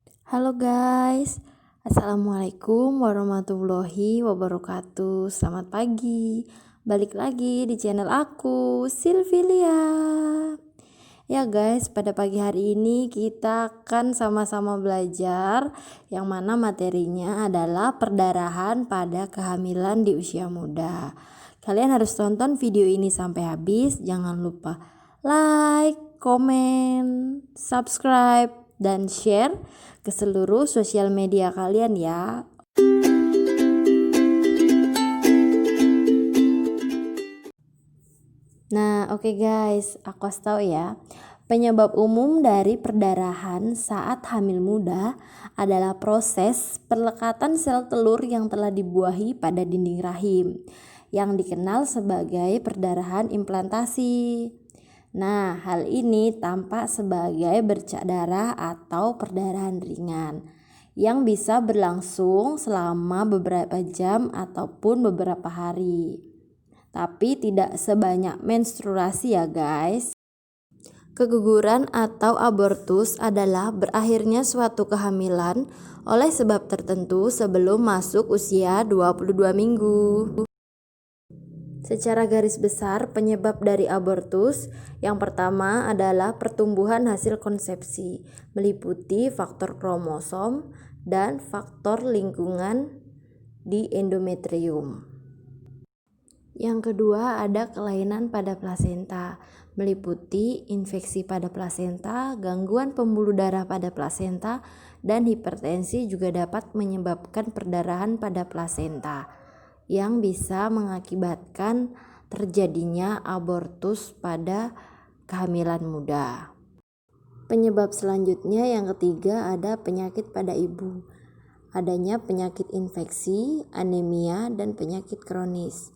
Halo guys, Assalamualaikum warahmatullahi wabarakatuh. Selamat pagi, balik lagi di channel aku, Silvilia. Ya guys, pada pagi hari ini kita akan sama-sama belajar yang mana materinya adalah perdarahan pada kehamilan di usia muda. Kalian harus tonton video ini sampai habis, jangan lupa like, komen, subscribe, dan share ke seluruh sosial media kalian ya. Nah, oke guys, aku kasih tahu ya. Penyebab umum dari perdarahan saat hamil muda adalah proses perlekatan sel telur yang telah dibuahi pada dinding rahim, yang dikenal sebagai perdarahan implantasi. Nah, hal ini tampak sebagai bercak darah atau perdarahan ringan yang bisa berlangsung selama beberapa jam ataupun beberapa hari. Tapi tidak sebanyak menstruasi ya guys. Keguguran atau abortus adalah berakhirnya suatu kehamilan oleh sebab tertentu sebelum masuk usia 22 minggu. Secara garis besar, penyebab dari abortus yang pertama adalah pertumbuhan hasil konsepsi, meliputi faktor kromosom dan faktor lingkungan di endometrium. Yang kedua ada kelainan pada plasenta, meliputi infeksi pada plasenta, gangguan pembuluh darah pada plasenta, dan hipertensi juga dapat menyebabkan perdarahan pada plasenta yang bisa mengakibatkan terjadinya abortus pada kehamilan muda. Penyebab selanjutnya yang ketiga ada penyakit pada ibu. Adanya penyakit infeksi, anemia, dan penyakit kronis.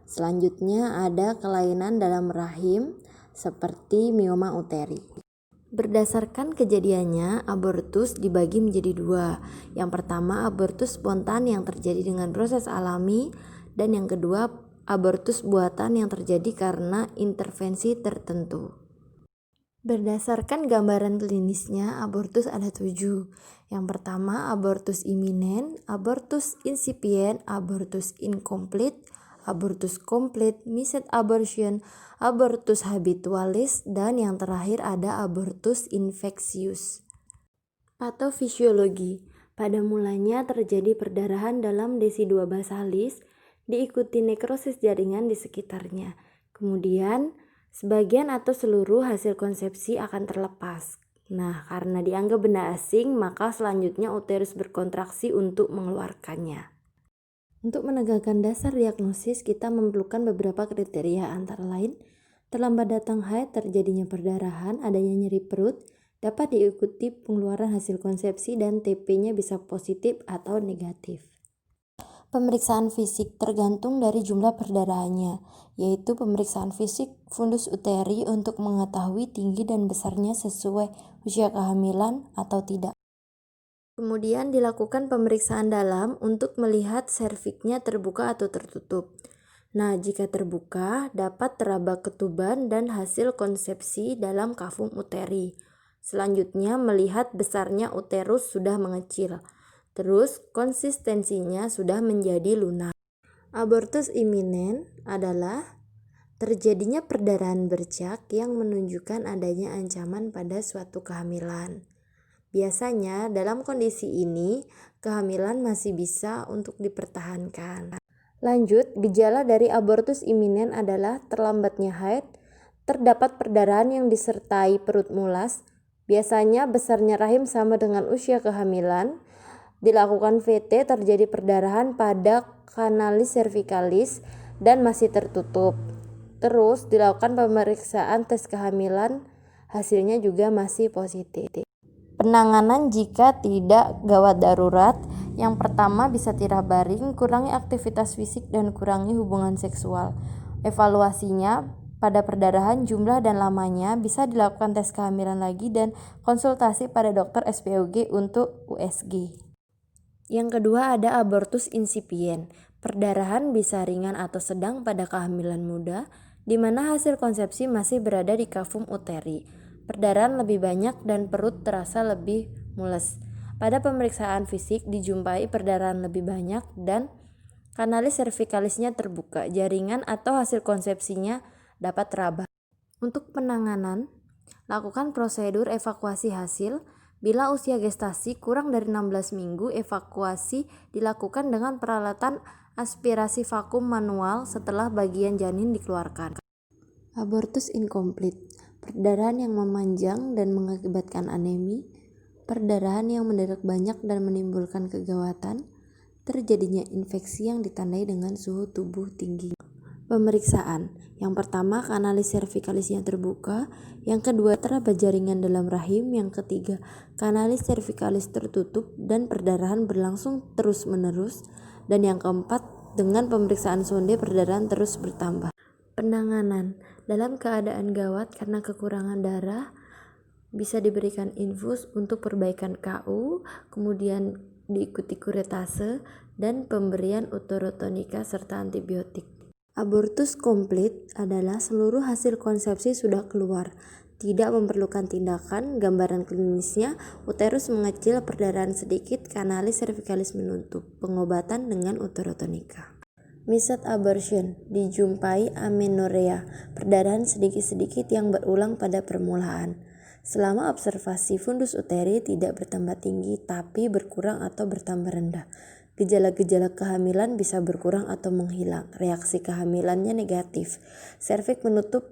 Selanjutnya ada kelainan dalam rahim seperti mioma uteri. Berdasarkan kejadiannya, abortus dibagi menjadi dua. Yang pertama, abortus spontan yang terjadi dengan proses alami, dan yang kedua, abortus buatan yang terjadi karena intervensi tertentu. Berdasarkan gambaran klinisnya, abortus ada 7. Yang pertama, abortus iminen, abortus insipient, abortus incomplete, abortus komplit, missed abortion, abortus habitualis, dan yang terakhir ada abortus infeksius. Patofisiologi. Pada mulanya terjadi perdarahan dalam desi2 basalis, diikuti nekrosis jaringan di sekitarnya. Kemudian, sebagian atau seluruh hasil konsepsi akan terlepas. Nah, karena dianggap benda asing, maka selanjutnya uterus berkontraksi untuk mengeluarkannya. Untuk menegakkan dasar diagnosis, kita memerlukan beberapa kriteria antara lain terlambat datang haid, terjadinya perdarahan, adanya nyeri perut, dapat diikuti pengeluaran hasil konsepsi, dan TP-nya bisa positif atau negatif. Pemeriksaan fisik tergantung dari jumlah perdarahannya, yaitu pemeriksaan fisik fundus uteri untuk mengetahui tinggi dan besarnya sesuai usia kehamilan atau tidak. Kemudian dilakukan pemeriksaan dalam untuk melihat serviknya terbuka atau tertutup. Nah, jika terbuka, dapat teraba ketuban dan hasil konsepsi dalam kavum uteri. Selanjutnya, melihat besarnya uterus sudah mengecil. Terus, konsistensinya sudah menjadi lunak. Abortus iminen adalah terjadinya perdarahan bercak yang menunjukkan adanya ancaman pada suatu kehamilan. Biasanya dalam kondisi ini, kehamilan masih bisa untuk dipertahankan. Lanjut, gejala dari abortus iminen adalah terlambatnya haid, terdapat perdarahan yang disertai perut mulas, biasanya besarnya rahim sama dengan usia kehamilan, dilakukan VT terjadi perdarahan pada kanalis cervicalis dan masih tertutup. Terus dilakukan pemeriksaan tes kehamilan, hasilnya juga masih positif. Penanganan jika tidak gawat darurat, yang pertama bisa tirak baring, kurangi aktivitas fisik, dan kurangi hubungan seksual. Evaluasinya pada perdarahan, jumlah dan lamanya, bisa dilakukan tes kehamilan lagi dan konsultasi pada dokter SPOG untuk USG. Yang kedua ada abortus insipient. Perdarahan bisa ringan atau sedang pada kehamilan muda, di mana hasil konsepsi masih berada di kavum uteri. Perdarahan lebih banyak dan perut terasa lebih mules. Pada pemeriksaan fisik dijumpai perdarahan lebih banyak dan kanalis servikalisnya terbuka, jaringan atau hasil konsepsinya dapat teraba. Untuk penanganan, lakukan prosedur evakuasi hasil. Bila usia gestasi kurang dari 16 minggu, evakuasi dilakukan dengan peralatan aspirasi vakum manual setelah bagian janin dikeluarkan. Abortus incomplete, perdarahan yang memanjang dan mengakibatkan anemi, perdarahan yang mendadak banyak dan menimbulkan kegawatan, terjadinya infeksi yang ditandai dengan suhu tubuh tinggi. Pemeriksaan. Yang pertama, kanalis servikalisnya terbuka. Yang kedua, teraba jaringan dalam rahim. Yang ketiga, kanalis servikalis tertutup dan perdarahan berlangsung terus-menerus. Dan yang keempat, dengan pemeriksaan sonde perdarahan terus bertambah. Penanganan. Dalam keadaan gawat karena kekurangan darah, bisa diberikan infus untuk perbaikan KU, kemudian diikuti kuretase dan pemberian uterotonika serta antibiotik. Abortus komplit adalah seluruh hasil konsepsi sudah keluar, tidak memerlukan tindakan. Gambaran klinisnya, uterus mengecil, perdarahan sedikit, kanalis servikalis menutup. Pengobatan dengan uterotonika. Misset abortion, dijumpai amenorrea, perdarahan sedikit-sedikit yang berulang pada permulaan. Selama observasi fundus uteri tidak bertambah tinggi tapi berkurang atau bertambah rendah. Gejala-gejala kehamilan bisa berkurang atau menghilang. Reaksi kehamilannya negatif. Serviks menutup,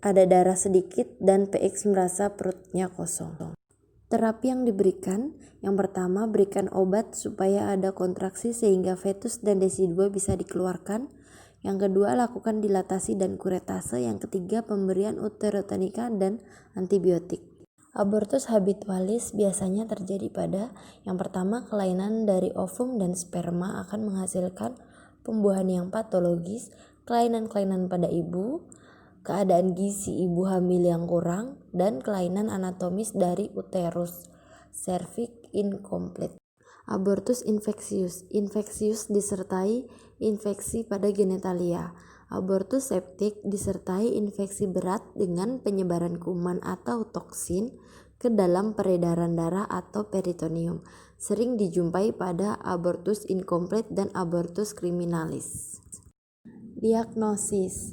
ada darah sedikit dan PX merasa perutnya kosong. Terapi yang diberikan, yang pertama berikan obat supaya ada kontraksi sehingga fetus dan desi 2 bisa dikeluarkan. Yang kedua lakukan dilatasi dan kuretase. Yang ketiga pemberian uterotonika dan antibiotik. Abortus habitualis biasanya terjadi pada yang pertama, kelainan dari ovum dan sperma akan menghasilkan pembuahan yang patologis, kelainan-kelainan pada ibu, keadaan gizi ibu hamil yang kurang, dan kelainan anatomis dari uterus, serviks incomplete. Abortus infeksius, infeksius disertai infeksi pada genitalia. Abortus septik disertai infeksi berat dengan penyebaran kuman atau toksin ke dalam peredaran darah atau peritoneum. Sering dijumpai pada abortus incomplete dan abortus criminalis. Diagnosis.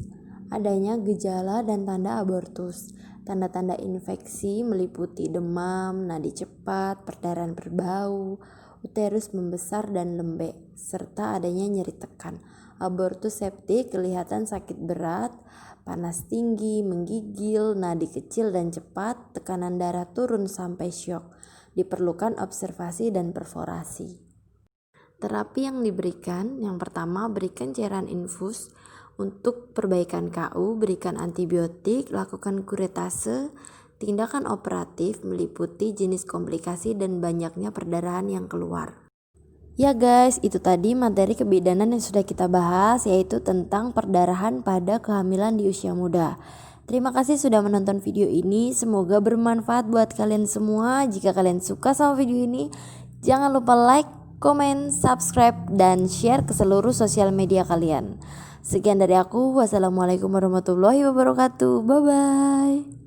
Adanya gejala dan tanda abortus. Tanda-tanda infeksi meliputi demam, nadi cepat, perdarahan berbau, uterus membesar dan lembek, serta adanya nyeri tekan. Abortus septik kelihatan sakit berat, panas tinggi, menggigil, nadi kecil dan cepat, tekanan darah turun sampai syok. Diperlukan observasi dan perforasi. Terapi yang diberikan, yang pertama berikan cairan infus untuk perbaikan KU, berikan antibiotik, lakukan kuretase. Tindakan operatif meliputi jenis komplikasi dan banyaknya perdarahan yang keluar. Ya guys, itu tadi materi kebidanan yang sudah kita bahas, yaitu tentang perdarahan pada kehamilan di usia muda. Terima kasih sudah menonton video ini, semoga bermanfaat buat kalian semua. Jika kalian suka sama video ini, jangan lupa like, komen, subscribe, dan share ke seluruh sosial media kalian. Sekian dari aku, wassalamualaikum warahmatullahi wabarakatuh, bye bye.